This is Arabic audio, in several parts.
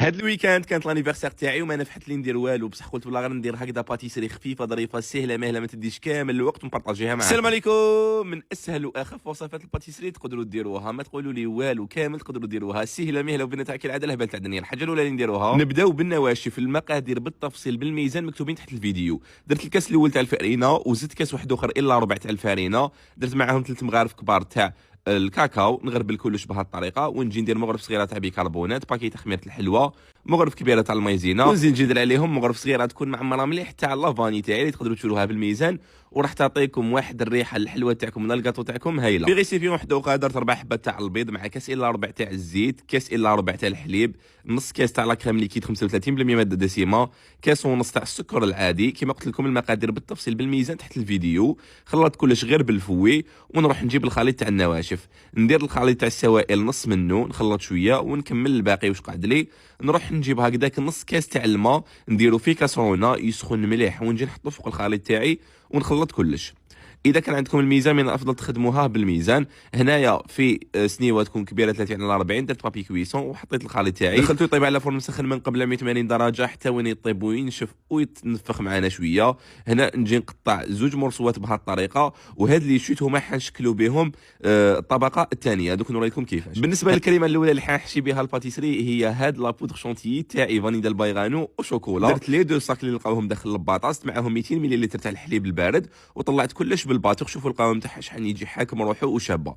هاد الويكاند كانت لانيفرسير تاعي وما نفحت لي ندير والو، بصح قلت والله غير ندير هكذا باتيسري خفيفه ظريفه سهله ماهله ما تديش كامل الوقت ونبارطاجيها معاكم. السلام عليكم. من اسهل واخف وصفات الباتيسري تقدروا ديروها، ما تقولوا لي والو كامل تقدروا ديروها سهله ماهله وبنات تاع كالعاده الهبال تاع الدنيا. الحاجه الاولى اللي نديروها نبداو بالنواشف، المقادير بالتفصيل بالميزان مكتوبين تحت الفيديو. درت الكاس الاول تاع الفارينه وزدت كاس واحد اخر الا ربع تاع الفارينه، درت معاهم 3 مغارف كبار تاع الكاكاو، نغربل كلش بهذه الطريقه، ونجي ندير مغرف صغيره تاع بيكربونات، باكي تخميره الحلوه، مغرف كبيره تاع المايزينا، ونزيد نجي ندير عليهم مغرف صغيره تكون معمره مليح تاع لافاني تاعي اللي تقدروا تشوفوها بالميزان، وراح تعطيكم واحد الريحه الحلوه تاعكم من الكاطو تاعكم هايله. في ريسيبي واحد اخر درت 4 حبات تاع البيض مع كاس الا ربع تاع الزيت، كاس الا ربع تاع الحليب، نص كاس تاع لا كريم ليكيد 35% ماده دسمه، كاس ونص تاع السكر العادي. كما قلت لكم المقادير بالتفصيل بالميزان تحت الفيديو. خلطت كلش غير بالفوي، ونروح نجيب الخليط تاع النواشف، ندير الخليط تاع السوائل نص منه، نخلط شويه ونكمل الباقي واش قعد لي. نروح نجيب هكذاك نص كاس تاع الماء نديرو فيه كاسرونه يسخن مليح، ونجي نحطو فوق الخليط تاعي ونخلط كلش. اذا كان عندكم الميزان من الافضل تخدموها بالميزان. هنايا في سنيوه تكون كبيره 30 على 40 درت بابي كويسون وحطيت الخليط تاعي، دخلته يطيب على فرن مسخن من قبل 180 درجه حتى وين يطيب وينشف ويتنفخ معنا شويه. هنا نجي نقطع زوج مرصوات بهذه الطريقه، وهاد اللي شيت هما حنشكلوا بهم الطبقه الثانيه. دوك نوريكم كيفاش. بالنسبه للكلمه الاولى اللي حنحشي بها الباتيسري هي هاد لا بودر شونتيي تاعي فانيلا البايغانو وشوكولا. درت لي دو صاك اللي لقاوهم داخل الباطاس معاهم 200 ملل تاع الحليب البارد، وطلعت كلش بالباتوق. شوفوا القوام تاعها شحال يجي حاكم روحه وشابه.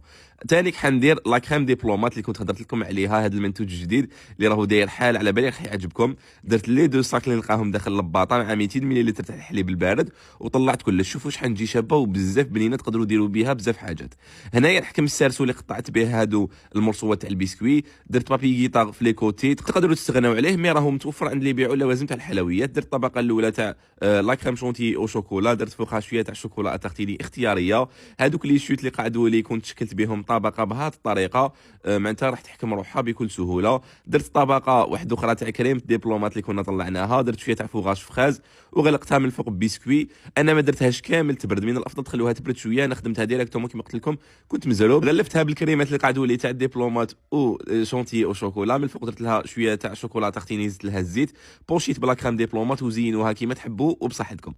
ثانيك حندير لا كريم ديبلومات اللي كنت هضرت لكم عليها، هذا المنتوج الجديد اللي راهو داير حال على بالي راح يعجبكم. درت لي دو صاك اللي نلقاهم داخل الباطه مع 200 ملل تاع الحليب البارد، وطلعت كلش. شوفوا شحال تجي شابه وبزاف بنينه، تقدروا ديروا بها بزاف حاجات. هنايا الحكم السارسو اللي قطعت به هادو المرصوات تاع البسكوي، درت بابي كيطار في لي كوتي تقدروا تستغناو عليه، مي راهو متوفر عند اللي يبيعوا اللوازم تاع الحلويات. درت الطبقه الاولى تاع لا كريم شونتي او شوكولا، درت فوقها شويه تاع شوكولا اتارتيني اختياريه. هادوك لي شوت اللي قعدوا لي كنت شكلت بهم طبقه بهذه الطريقه، معناتها راح تحكم روحها بكل سهوله. درت طبقه واحده اخرى تاع كريم ديبلومات اللي كنا طلعناها، درت شويه تاع فوغاج فخاز وغلقتها من الفوق ببسكوي. انا ما درتهاش كامل تبرد، من الافضل تخلوها تبرد شويه. انا خدمتها ديريكتومون كما قلت لكم، كنت مزروب. غلفتها بالكريمات اللي قعدوا لي تاع ديبلومات او شونتي او شوكولا، من الفوق درت لها شويه تاع شوكولا تختيني، زدت لها الزيت، بوشيت بلا كريم ديبلومات، وزينوها كيما تحبوا وبصحتكم.